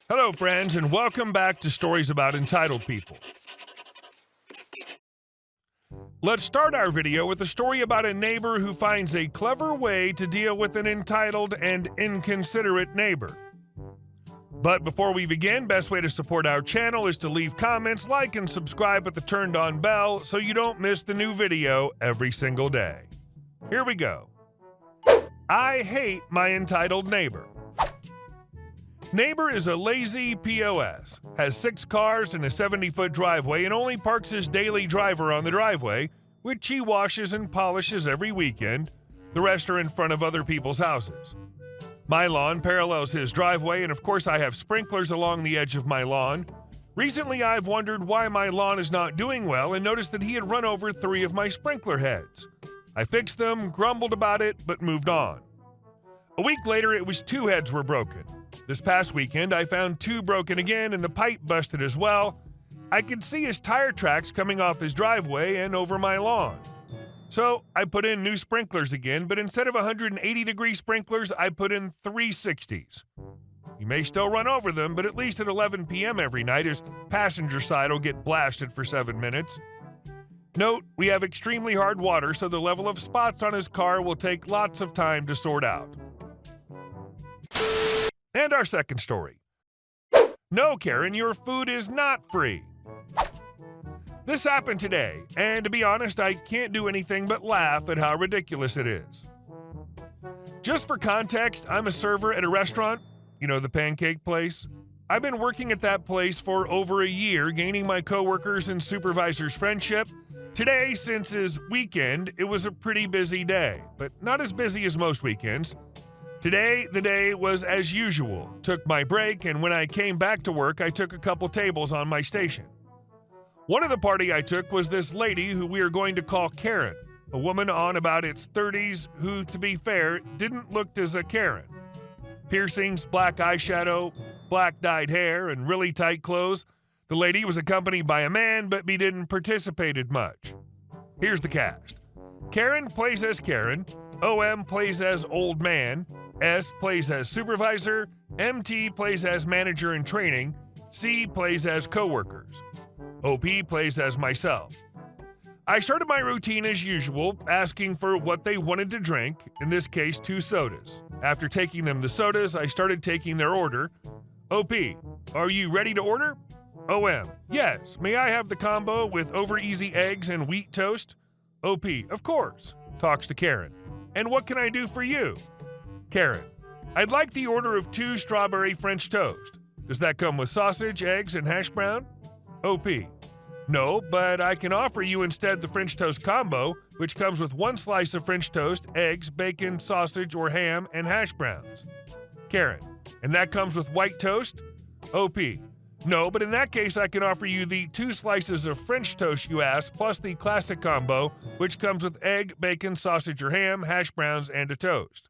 Hello, friends, and welcome back to Stories About Entitled People. Let's start our video with a story about a neighbor who finds a clever way to deal with an entitled and inconsiderate neighbor. But before we begin, best way to support our channel is to leave comments, like, and subscribe with the turned-on bell so you don't miss the new video every single day. Here we go. I hate my entitled neighbor. Neighbor is a lazy POS, has 6 cars and a 70-foot driveway and only parks his daily driver on the driveway, which he washes and polishes every weekend. The rest are in front of other people's houses. My lawn parallels his driveway, and of course I have sprinklers along the edge of my lawn. Recently I've wondered why my lawn is not doing well and noticed that he had run over 3 of my sprinkler heads. I fixed them, grumbled about it, but moved on. A week later it was 2 heads were broken. This past weekend, I found 2 broken again and the pipe busted as well. I could see his tire tracks coming off his driveway and over my lawn. So I put in new sprinklers again, but instead of 180-degree sprinklers, I put in 360s. You may still run over them, but at least at 11 p.m. every night, his passenger side will get blasted for 7 minutes. Note, we have extremely hard water, so the level of spots on his car will take lots of time to sort out. And our second story. No, Karen, your food is not free. This happened today, and to be honest, I can't do anything but laugh at how ridiculous it is. Just for context, I'm a server at a restaurant, the pancake place. I've been working at that place for over a year, gaining my coworkers and supervisors' friendship. Today, since is weekend, it was a pretty busy day, but not as busy as most weekends. Today, the day was as usual. Took my break, and when I came back to work, I took a couple tables on my station. One of the party I took was this lady who we are going to call Karen, a woman on about its 30s who, to be fair, didn't look as a Karen. Piercings, black eyeshadow, black dyed hair, and really tight clothes. The lady was accompanied by a man, but we didn't participated much. Here's the cast. Karen plays as Karen, OM plays as old man, S plays as supervisor, MT plays as manager in training, C plays as coworkers. OP plays as myself. I started my routine as usual, asking for what they wanted to drink, in this case 2 sodas. After taking them the sodas, I started taking their order. OP, are you ready to order? OM, yes, may I have the combo with over easy eggs and wheat toast? OP, of course, talks to Karen. And what can I do for you? Karen, I'd like the order of 2 strawberry French toast. Does that come with sausage, eggs, and hash brown? OP, no, but I can offer you instead the French toast combo, which comes with 1 slice of French toast, eggs, bacon, sausage, or ham, and hash browns. Karen, and that comes with white toast? OP, no, but in that case I can offer you the 2 slices of French toast you asked, plus the classic combo, which comes with egg, bacon, sausage or ham, hash browns, and a toast.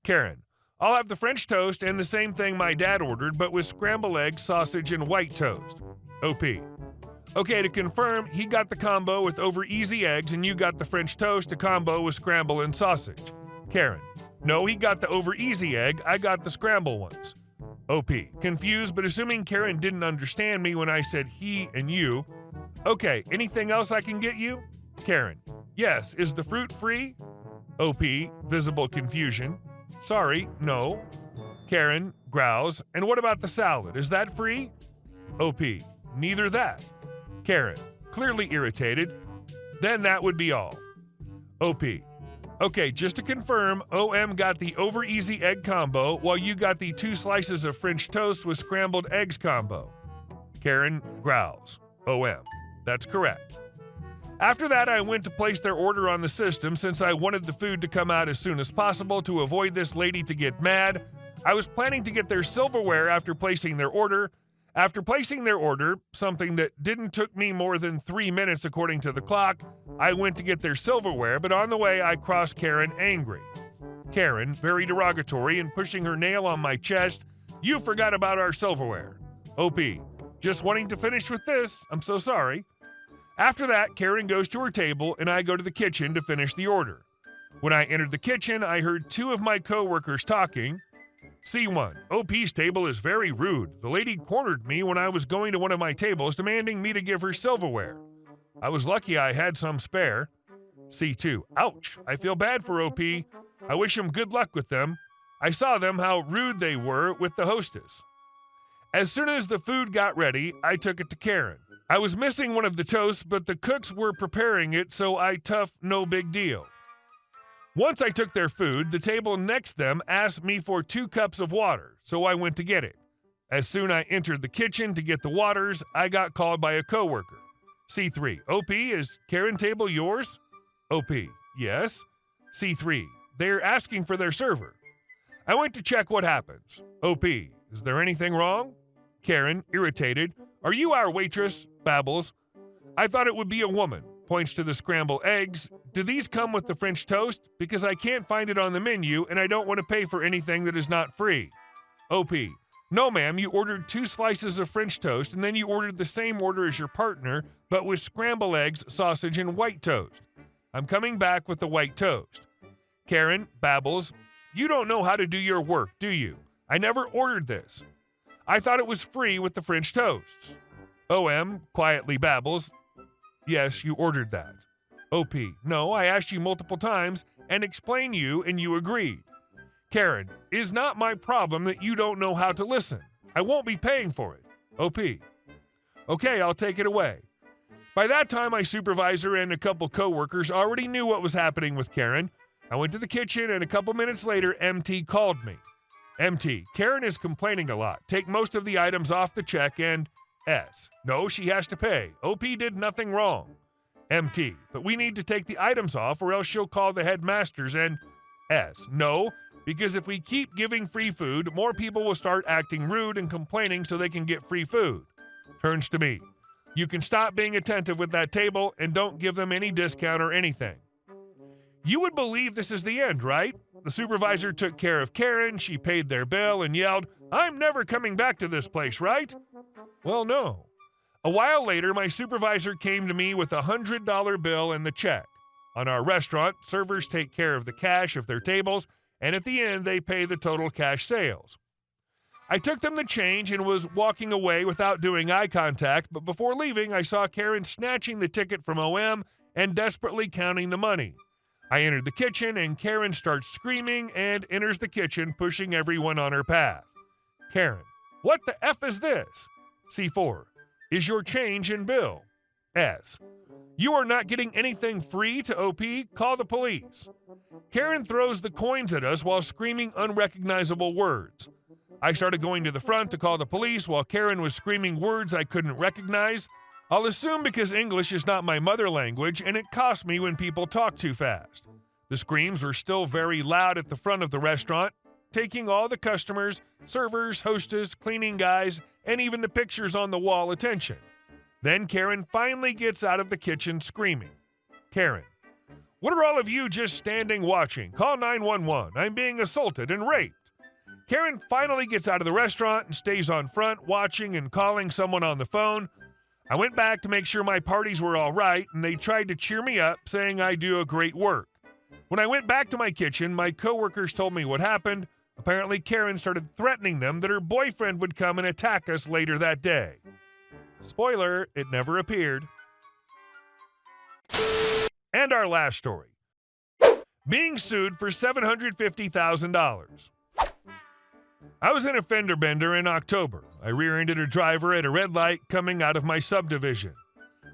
Karen, I'll have the French toast and the same thing my dad ordered, but with scrambled eggs, sausage, and white toast. OP, okay, to confirm, he got the combo with over easy eggs and you got the French toast, a combo with scramble and sausage. Karen, no, he got the over easy egg, I got the scramble ones. OP, confused, but assuming Karen didn't understand me when I said he and you. Okay, anything else I can get you? Karen, yes, is the fruit free? OP, visible confusion. Sorry, no. Karen, growls, and what about the salad, is that free? OP, neither that. Karen, clearly irritated. Then that would be all. OP, okay, just to confirm, OM got the over easy egg combo while you got the 2 slices of French toast with scrambled eggs combo. Karen growls. OM, that's correct. After that, I went to place their order on the system since I wanted the food to come out as soon as possible to avoid this lady to get mad. I was planning to get their silverware after placing their order. After placing their order, something that didn't took me more than 3 minutes according to the clock, I went to get their silverware, but on the way I crossed Karen angry. Karen, very derogatory and pushing her nail on my chest, you forgot about our silverware. OP, just wanting to finish with this, I'm so sorry. After that, Karen goes to her table and I go to the kitchen to finish the order. When I entered the kitchen, I heard 2 of my coworkers talking. C1. OP's table is very rude. The lady cornered me when I was going to one of my tables, demanding me to give her silverware. I was lucky I had some spare. C2. Ouch. I feel bad for OP. I wish him good luck with them. I saw them how rude they were with the hostess. As soon as the food got ready, I took it to Karen. I was missing one of the toasts, but the cooks were preparing it, so I toughed no big deal. Once I took their food, the table next them asked me for 2 cups of water, so I went to get it. As soon as I entered the kitchen to get the waters, I got called by a coworker. C3. OP, is Karen table yours? OP. Yes. C3. They're asking for their server. I went to check what happens. OP. Is there anything wrong? Karen, irritated. Are you our waitress? Babbles. I thought it would be a woman. Points to the scrambled eggs. Do these come with the French toast? Because I can't find it on the menu and I don't want to pay for anything that is not free. OP. No, ma'am, you ordered 2 slices of French toast and then you ordered the same order as your partner, but with scrambled eggs, sausage, and white toast. I'm coming back with the white toast. Karen, babbles. You don't know how to do your work, do you? I never ordered this. I thought it was free with the French toasts. OM quietly babbles. Yes, you ordered that. OP. No, I asked you multiple times and explained you and you agreed. Karen. Is not my problem that you don't know how to listen. I won't be paying for it. OP. Okay, I'll take it away. By that time, my supervisor and a couple coworkers already knew what was happening with Karen. I went to the kitchen and a couple minutes later, MT called me. MT. Karen is complaining a lot. Take most of the items off the check and... S. No, she has to pay. OP did nothing wrong. MT. But we need to take the items off or else she'll call the headmasters and... S. No, because if we keep giving free food, more people will start acting rude and complaining so they can get free food. Turns to me. You can stop being attentive with that table and don't give them any discount or anything. You would believe this is the end, right? The supervisor took care of Karen, she paid their bill and yelled, I'm never coming back to this place, right? Well, no. A while later, my supervisor came to me with a $100 bill and the check. On our restaurant, servers take care of the cash of their tables, and at the end, they pay the total cash sales. I took them the change and was walking away without doing eye contact, but before leaving, I saw Karen snatching the ticket from OM and desperately counting the money. I entered the kitchen, and Karen starts screaming and enters the kitchen, pushing everyone on her path. Karen. What the F is this? C4. Is your change in bill? S. You are not getting anything free to OP. Call the police. Karen throws the coins at us while screaming unrecognizable words. I started going to the front to call the police while Karen was screaming words I couldn't recognize. I'll assume because English is not my mother language and it costs me when people talk too fast. The screams were still very loud at the front of the restaurant, taking all the customers, servers, hostess, cleaning guys, and even the pictures on the wall attention. Then Karen finally gets out of the kitchen screaming. Karen. What are all of you just standing watching? Call 911. I'm being assaulted and raped. Karen finally gets out of the restaurant and stays on front watching and calling someone on the phone. I went back to make sure my parties were all right, and they tried to cheer me up, saying I do a great work. When I went back to my kitchen, my coworkers told me what happened. Apparently, Karen started threatening them that her boyfriend would come and attack us later that day. Spoiler, it never appeared. And our last story. Being sued for $750,000. I was in a fender bender in October. I rear-ended a driver at a red light coming out of my subdivision.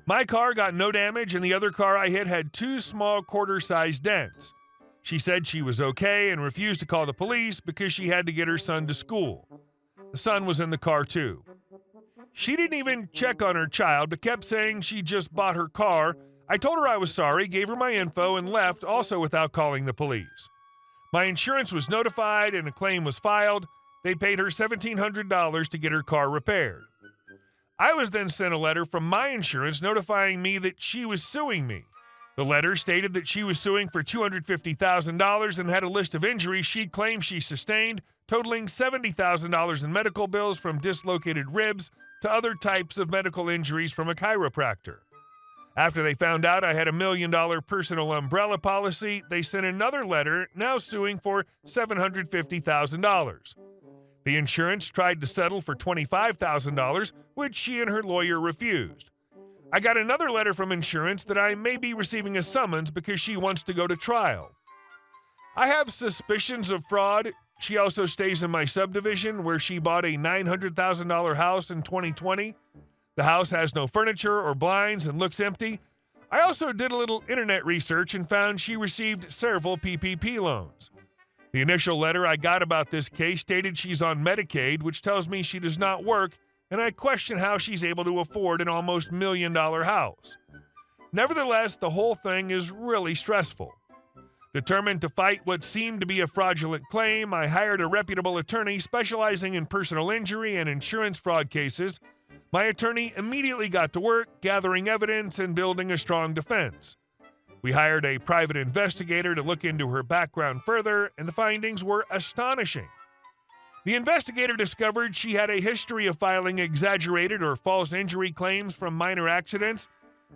My car got no damage, and the other car I hit had 2 small quarter-sized dents. She said she was okay and refused to call the police because she had to get her son to school. The son was in the car too. She didn't even check on her child, but kept saying she just bought her car. I told her I was sorry, gave her my info, and left, also without calling the police. My insurance was notified and a claim was filed. They paid her $1,700 to get her car repaired. I was then sent a letter from my insurance notifying me that she was suing me. The letter stated that she was suing for $250,000 and had a list of injuries she claimed she sustained, totaling $70,000 in medical bills from dislocated ribs to other types of medical injuries from a chiropractor. After they found out I had a $1 million personal umbrella policy, they sent another letter now suing for $750,000. The insurance tried to settle for $25,000, which she and her lawyer refused. I got another letter from insurance that I may be receiving a summons because she wants to go to trial. I have suspicions of fraud. She also stays in my subdivision where she bought a $900,000 house in 2020. The house has no furniture or blinds and looks empty. I also did a little internet research and found she received several PPP loans. The initial letter I got about this case stated she's on Medicaid, which tells me she does not work, and I question how she's able to afford an almost $1 million house. Nevertheless, the whole thing is really stressful. Determined to fight what seemed to be a fraudulent claim, I hired a reputable attorney specializing in personal injury and insurance fraud cases. My attorney immediately got to work gathering evidence and building a strong defense. We hired a private investigator to look into her background further, and the findings were astonishing. The investigator discovered she had a history of filing exaggerated or false injury claims from minor accidents.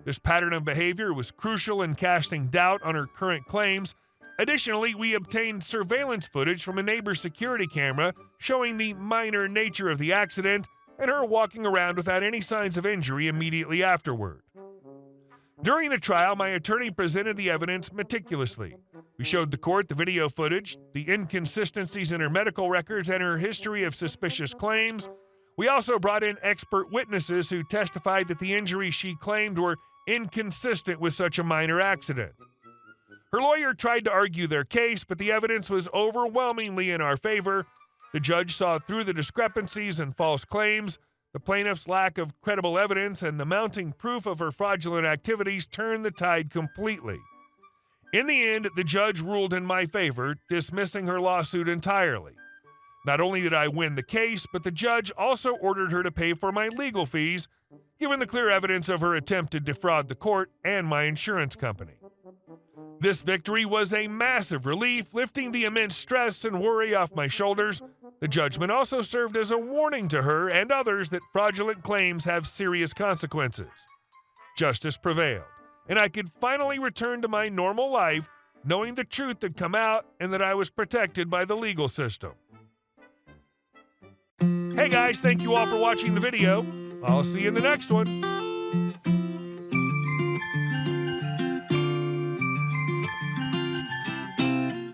This pattern of behavior was crucial in casting doubt on her current claims. Additionally, we obtained surveillance footage from a neighbor's security camera showing the minor nature of the accident and her walking around without any signs of injury immediately afterward. During the trial, my attorney presented the evidence meticulously. We showed the court the video footage, the inconsistencies in her medical records, and her history of suspicious claims. We also brought in expert witnesses who testified that the injuries she claimed were inconsistent with such a minor accident. Her lawyer tried to argue their case, but the evidence was overwhelmingly in our favor. The judge saw through the discrepancies and false claims. The plaintiff's lack of credible evidence and the mounting proof of her fraudulent activities turned the tide completely. In the end, the judge ruled in my favor, dismissing her lawsuit entirely. Not only did I win the case, but the judge also ordered her to pay for my legal fees, given the clear evidence of her attempt to defraud the court and my insurance company. This victory was a massive relief, lifting the immense stress and worry off my shoulders. The judgment also served as a warning to her and others that fraudulent claims have serious consequences. Justice prevailed, and I could finally return to my normal life, knowing the truth had come out and that I was protected by the legal system. Hey guys, thank you all for watching the video. I'll see you in the next one.